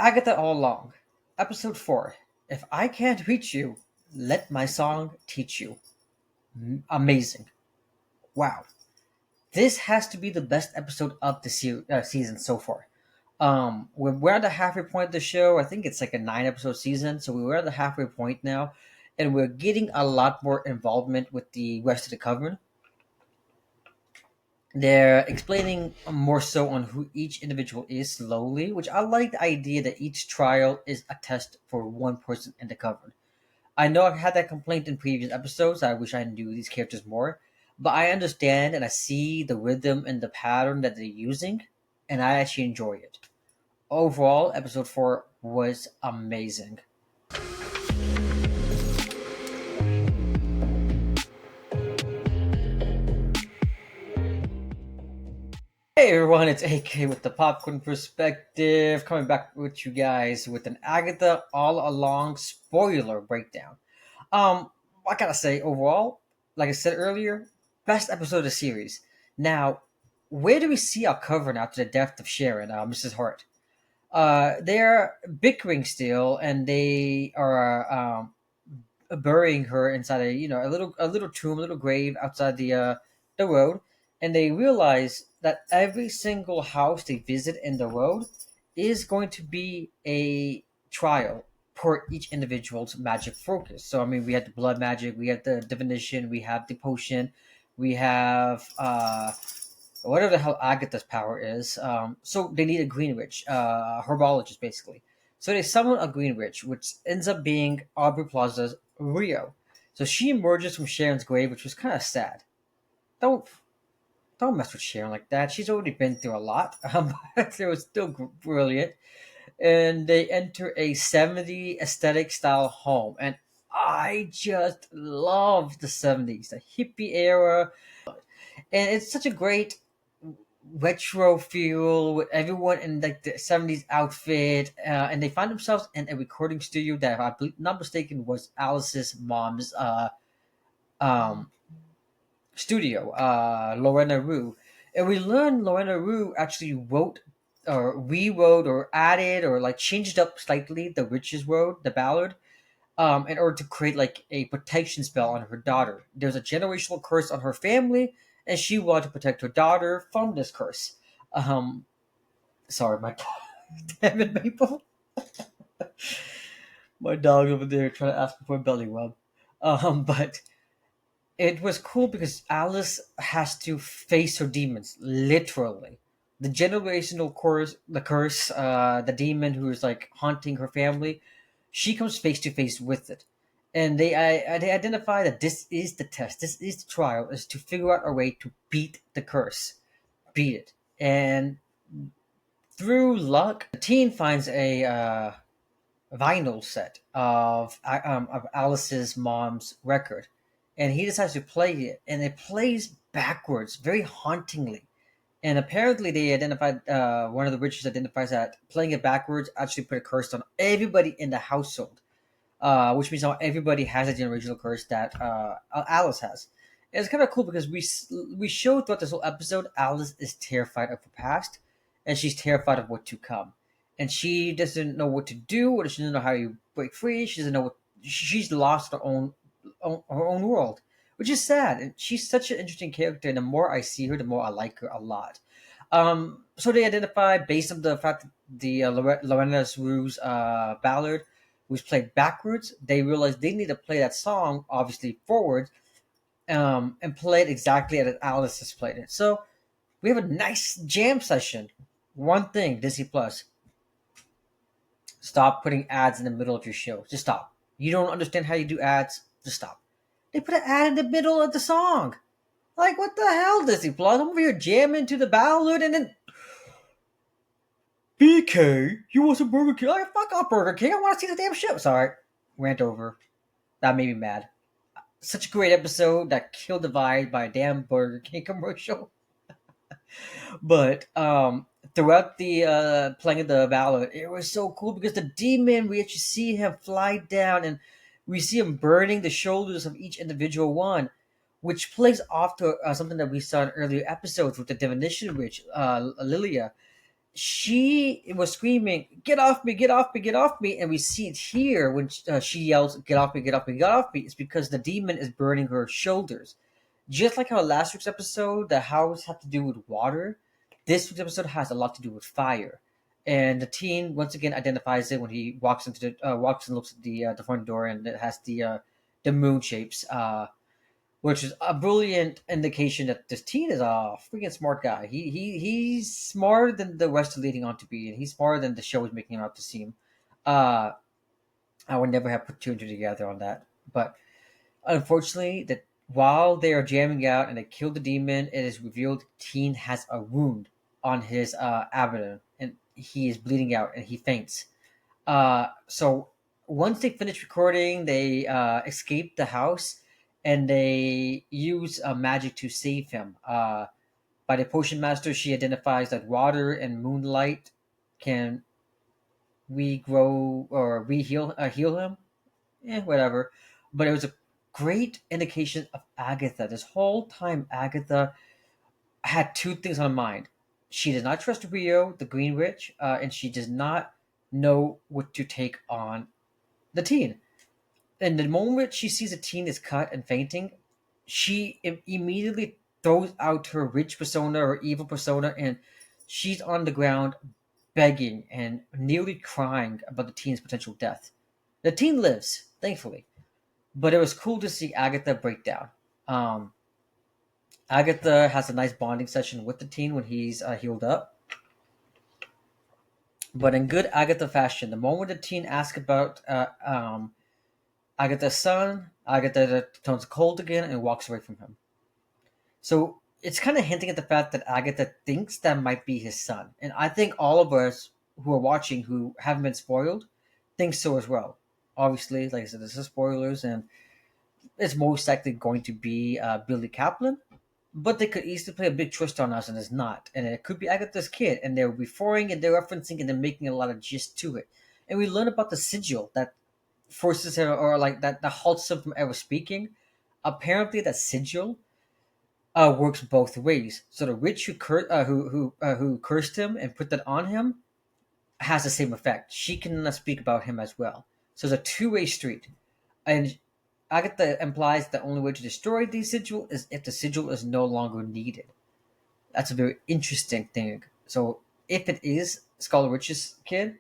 Agatha All Along, Episode 4. If I can't reach you, let my song teach you. Amazing. Wow. This has to be the best episode of the season so far. We're at the halfway point of the show. I think it's like a 9 episode season, so we're at the halfway point now, and we're getting a lot more involvement with the rest of the coven. They're explaining more so on who each individual is slowly, which I like the idea that each trial is a test for one person in the coven. I know I've had that complaint in previous episodes. I wish I knew these characters more, but I understand and I see the rhythm and the pattern that they're using, and I actually enjoy it. Overall, episode 4 was amazing. Hey everyone, it's AK with the Popcorn Perspective, coming back with you guys with an Agatha All Along spoiler breakdown. I gotta say, overall, like I said earlier, best episode of the series. Now, where do we see our cover after the death of Sharon, Mrs. Hart? They're bickering still, and they are burying her inside a little tomb, a little grave outside the road, and they realize that every single house they visit in the road is going to be a trial for each individual's magic focus. So I mean, we have the blood magic, we have the divination, we have the potion, we have whatever the hell Agatha's power is. So they need a Greenwich, herbologist basically. So they summon a Greenwich, which ends up being Aubrey Plaza's Rio. So she emerges from Sharon's grave, which was kind of sad. Don't don't mess with Sharon like that. She's already been through a lot, but it was still brilliant. And they enter a 70s aesthetic style home, and I just love the 70s, the hippie era, and it's such a great retro feel with everyone in like the 70s outfit, and they find themselves in a recording studio that, if I'm not mistaken, was Alice's mom's um, studio, Lorena Rue. And we learned Lorena Rue actually wrote or rewrote or added or like changed up slightly the Witch's Road, the ballad, in order to create like a protection spell on her daughter. There's a generational curse on her family, and she wanted to protect her daughter from this curse. Um, Sorry, my damn it, Maple. My dog over there trying to ask me for a belly rub. But it was cool because Alice has to face her demons literally. The generational curse, the demon who is like haunting her family, she comes face to face with it, and they identify that this is the test, this is the trial, is to figure out a way to beat the curse, beat it, and through luck, the teen finds a vinyl set of Alice's mom's record, and he decides to play it, and it plays backwards, very hauntingly. And apparently, they identified one of the witches identifies that playing it backwards actually put a curse on everybody in the household, which means now everybody has a generational curse that Alice has. And it's kind of cool because we show throughout this whole episode Alice is terrified of the past, and she's terrified of what to come, and she doesn't know what to do, or she doesn't know how you break free. She doesn't know what she's lost her own world, which is sad. And she's such an interesting character. And the more I see her, the more I like her a lot. So they identify based on the fact that the Lorena's Rue's ballad was played backwards. They realized they need to play that song obviously forward, and play it exactly as Alice has played it. So we have a nice jam session. One thing, Disney Plus, stop putting ads in the middle of your show. Just stop. You don't understand how you do ads. Just stop. They put an ad in the middle of the song. Like, what the hell, Disney Plus? I'm over here jamming to the ballad, and then BK, you want some Burger King? Like, fuck off, Burger King. I want to see the damn show. Sorry, rant over. That made me mad. Such a great episode that killed the vibe by a damn Burger King commercial. But throughout the playing of the ballad, it was so cool because the demon, we actually see him fly down, and we see him burning the shoulders of each individual one, which plays off to something that we saw in earlier episodes with the divination witch, Lilia. She was screaming, "Get off me! Get off me! Get off me!" And we see it here when she yells, "Get off me! Get off me! Get off me!" It's because the demon is burning her shoulders. Just like how last week's episode, the house had to do with water, this week's episode has a lot to do with fire. And the teen once again identifies it when he walks and looks at the front door, and it has the moon shapes, which is a brilliant indication that this teen is a freaking smart guy. He's smarter than the rest are leading on to be, and he's smarter than the show is making him out to seem. Uh, I would never have put two and two together on that, but unfortunately, that while they are jamming out and they kill the demon, it is revealed Teen has a wound on his abdomen, and he is bleeding out, and he faints. So once they finish recording, they escape the house, and they use magic to save him. By the potion master, she identifies that water and moonlight can regrow or heal him. Whatever. But it was a great indication of Agatha. This whole time, Agatha had two things on mind. She does not trust Rio, the Green Witch, and she does not know what to take on the teen. And the moment she sees a teen is cut and fainting, she immediately throws out her witch persona or evil persona, and she's on the ground begging and nearly crying about the teen's potential death. The teen lives, thankfully, but it was cool to see Agatha break down. Um, Agatha has a nice bonding session with the teen when he's healed up. But in good Agatha fashion, the moment the teen asks about Agatha's son, Agatha turns cold again and walks away from him. So it's kind of hinting at the fact that Agatha thinks that might be his son. And I think all of us who are watching who haven't been spoiled think so as well. Obviously, like I said, this is spoilers, and it's most likely going to be Billy Kaplan, but they could easily play a big twist on us, and it's not. And it could be Agatha's kid, and they're referring and they're referencing and they're making a lot of gist to it. And we learn about the sigil that forces him, or like that halts him from ever speaking. Apparently, that sigil works both ways. So the witch who cursed him and put that on him has the same effect. She can speak about him as well. So it's a two-way street. And Agatha implies the only way to destroy the sigil is if the sigil is no longer needed. That's a very interesting thing. So if it is Scarlet Witch's kid,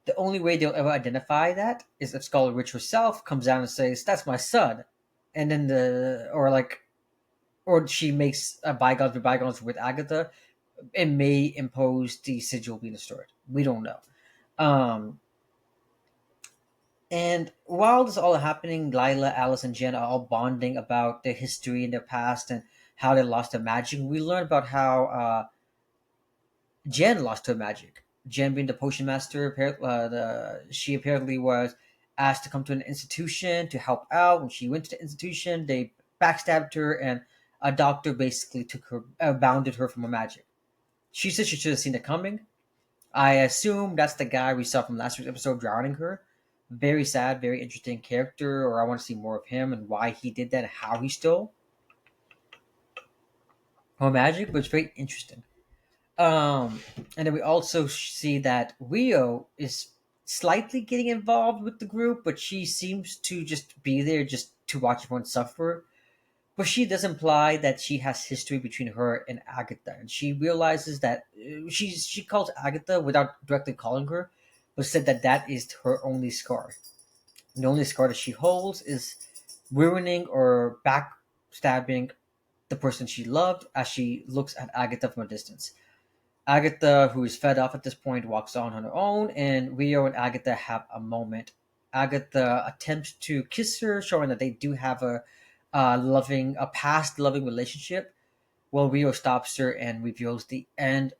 the only way they'll ever identify that is if Scarlet Witch herself comes down and says, "That's my son," and then or she makes bygones be bygones with Agatha. It may impose the sigil being destroyed. We don't know. Um, And while this is all happening, Lila, Alice, and Jen are all bonding about their history and their past and how they lost their magic. We learn about how Jen lost her magic. Jen, being the potion master, she apparently was asked to come to an institution to help out. When she went to the institution, they backstabbed her, and a doctor basically bounded her from her magic. She said she should have seen it coming. I assume that's the guy we saw from last week's episode drowning her. Very sad, very interesting character, or I want to see more of him and why he did that and how he stole her magic, but it's very interesting. And then we also see that Rio is slightly getting involved with the group, but she seems to just be there just to watch everyone suffer. But she does imply that she has history between her and Agatha, and she realizes that she calls Agatha without directly calling her, but said that that is her only scar. The only scar that she holds is ruining or backstabbing the person she loved as she looks at Agatha from a distance. Agatha, who is fed up at this point, walks on her own, and Rio and Agatha have a moment. Agatha attempts to kiss her, showing that they do have a past loving relationship. While Rio stops her and reveals the end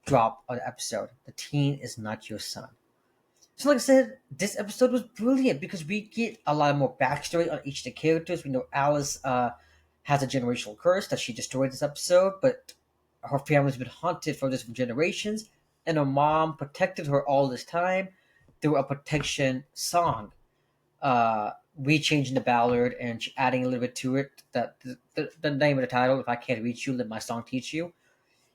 drop of the episode: the teen is not your son. So, like I said, this episode was brilliant because we get a lot more backstory on each of the characters. We know Alice has a generational curse that she destroyed this episode, but her family's been haunted for this for generations, and her mom protected her all this time through a protection song. We changing the ballad and adding a little bit to it. That the name of the title, "If I Can't Reach You, Let My Song Teach You."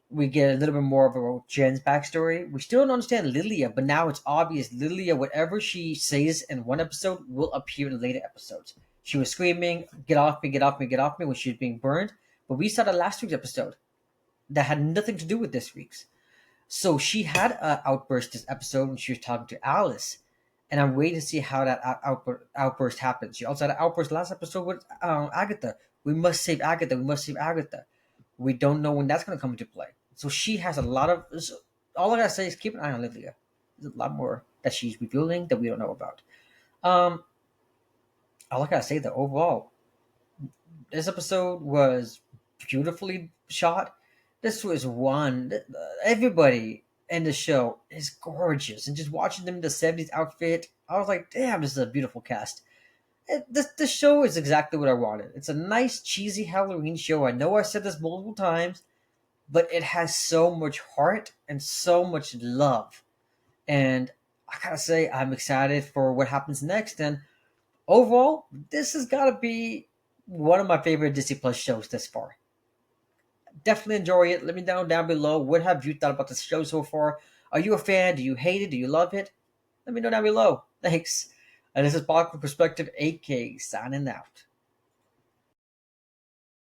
We get a little bit more of a Jen's backstory. We still don't understand Lilia, but now it's obvious Lilia, whatever she says in one episode, will appear in later episodes. She was screaming, "Get off me! Get off me! Get off me!" when she was being burned. But we saw the last week's episode that had nothing to do with this week's. So she had an outburst this episode when she was talking to Alice, and I'm waiting to see how that outburst happens. She also had an outburst last episode with Agatha. We must save Agatha. We must save Agatha. We don't know when that's going to come into play. So she has a lot of. All I gotta say is keep an eye on Lilia. There's a lot more that she's revealing that we don't know about. Um, all I gotta say that overall, this episode was beautifully shot. This was one. Everybody in the show is gorgeous, and just watching them in the '70s outfit, I was like, "Damn, this is a beautiful cast." This show is exactly what I wanted. It's a nice, cheesy Halloween show. I know I said this multiple times, but it has so much heart and so much love. And I gotta say, I'm excited for what happens next. And overall, this has got to be one of my favorite Disney Plus shows this far. Definitely enjoy it. Let me know down below. What have you thought about the show so far? Are you a fan? Do you hate it? Do you love it? Let me know down below. Thanks. And this is Popcorn Perspective, AK, signing out.